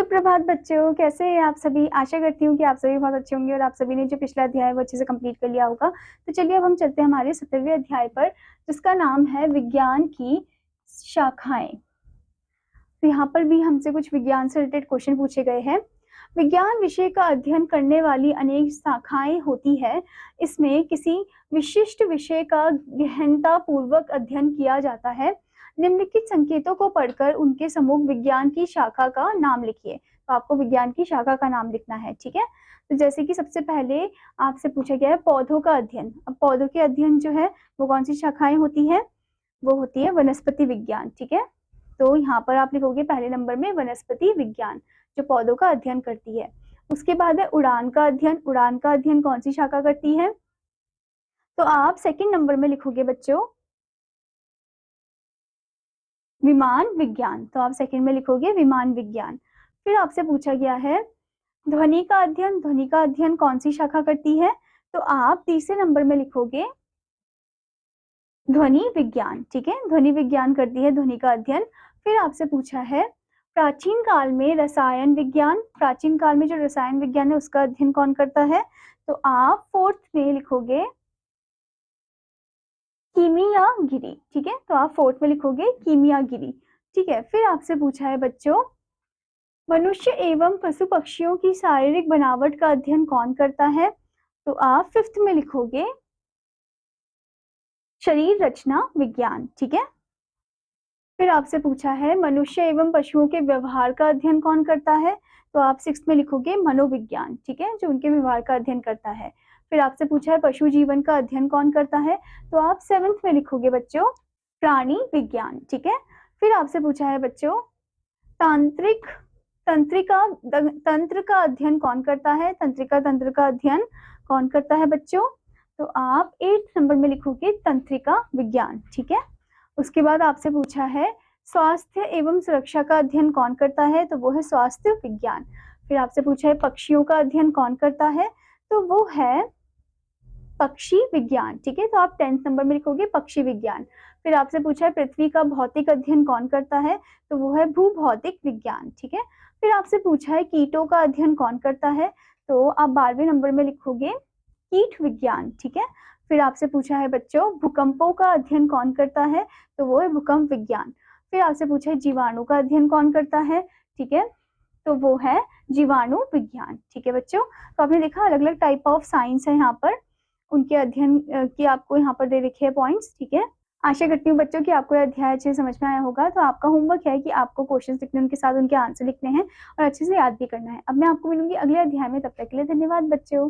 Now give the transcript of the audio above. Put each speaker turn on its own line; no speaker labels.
सुप्रभात बच्चों, कैसे हैं आप सभी। आशा करती हूँ कि आप सभी बहुत अच्छे होंगे और आप सभी ने जो पिछला अध्याय वो अच्छे से कंप्लीट कर लिया होगा। तो चलिए अब हम चलते हैं हमारे 17वें अध्याय पर, जिसका नाम है विज्ञान की शाखाएं। तो यहाँ पर भी हमसे कुछ विज्ञान से रिलेटेड क्वेश्चन पूछे गए हैं। विज्ञान विषय का अध्ययन करने वाली अनेक शाखाएं होती है। इसमें किसी विशिष्ट विषय का गहनता पूर्वक अध्ययन किया जाता है। निम्नलिखित संकेतों को पढ़कर उनके सम्मुख विज्ञान की शाखा का नाम लिखिए। तो आपको विज्ञान की शाखा का नाम लिखना है, ठीक है। तो जैसे कि सबसे पहले आपसे पूछा गया है पौधों का अध्ययन। अब पौधों के अध्ययन जो है वो कौन सी शाखाएं होती है, वो होती है वनस्पति विज्ञान, ठीक है। तो यहाँ पर आप लिखोगे पहले नंबर में वनस्पति विज्ञान, जो पौधों का अध्ययन करती है। उसके बाद है उड़ान का अध्ययन। उड़ान का अध्ययन कौन सी शाखा करती है, तो आप सेकंड नंबर में लिखोगे बच्चों विमान विज्ञान। तो आप सेकंड में लिखोगे विमान विज्ञान। फिर आपसे पूछा गया है ध्वनि का अध्ययन। ध्वनि का अध्ययन कौन सी शाखा करती है, तो आप तीसरे नंबर में लिखोगे ध्वनि विज्ञान, ठीक है। ध्वनि विज्ञान करती है ध्वनि का अध्ययन। फिर आपसे पूछा है प्राचीन काल में रसायन विज्ञान। प्राचीन काल में जो रसायन विज्ञान है उसका अध्ययन कौन करता है, तो आप फोर्थ में लिखोगे कीमियागिरी, ठीक है। तो आप फोर्थ में लिखोगे कीमियागिरी, ठीक है। फिर आपसे पूछा है बच्चों मनुष्य एवं पशु पक्षियों की शारीरिक बनावट का अध्ययन कौन करता है, तो आप फिफ्थ में लिखोगे शरीर रचना विज्ञान, ठीक है। फिर आपसे पूछा है मनुष्य एवं पशुओं के व्यवहार का अध्ययन कौन करता है, तो आप सिक्स्थ में लिखोगे मनोविज्ञान, ठीक है, जो उनके व्यवहार का अध्ययन करता है। फिर आपसे पूछा है पशु जीवन का अध्ययन कौन करता है, तो आप सेवेंथ में लिखोगे बच्चों प्राणी विज्ञान, ठीक है। फिर आपसे पूछा है बच्चों तंत्र का अध्ययन कौन करता है। तंत्र का अध्ययन कौन करता है बच्चों, तो आप 8 नंबर में लिखोगे तंत्रिका विज्ञान, ठीक है। उसके बाद आपसे पूछा है स्वास्थ्य एवं सुरक्षा का अध्ययन कौन करता है, तो वो है स्वास्थ्य विज्ञान। फिर आपसे पूछा है पक्षियों का अध्ययन कौन करता है, तो वो है पक्षी विज्ञान, ठीक है। तो आप 10th नंबर में लिखोगे पक्षी विज्ञान। फिर आपसे पूछा है पृथ्वी का भौतिक अध्ययन कौन करता है, तो वो है भूभौतिक विज्ञान, ठीक है। फिर आपसे पूछा है कीटों का अध्ययन कौन करता है, तो आप 12वें नंबर में लिखोगे कीट विज्ञान, ठीक है। फिर आपसे पूछा है बच्चों भूकंपों का अध्ययन कौन करता है, तो वो है भूकंप विज्ञान। फिर आपसे पूछा है जीवाणु का अध्ययन कौन करता है, ठीक है, तो वो है जीवाणु विज्ञान, ठीक है बच्चों। तो आपने देखा अलग अलग टाइप ऑफ साइंस है यहाँ पर, उनके अध्ययन की आपको यहाँ पर दे रखे हैं पॉइंट्स, ठीक है। आशा करती हूँ बच्चों कि आपको यह अध्याय अच्छे से समझ में आया होगा। तो आपका होमवर्क है कि आपको क्वेश्चंस लिखने उनके साथ उनके आंसर लिखने हैं और अच्छे से याद भी करना है। अब मैं आपको मिलूंगी अगले अध्याय में, तब तक के लिए धन्यवाद बच्चों।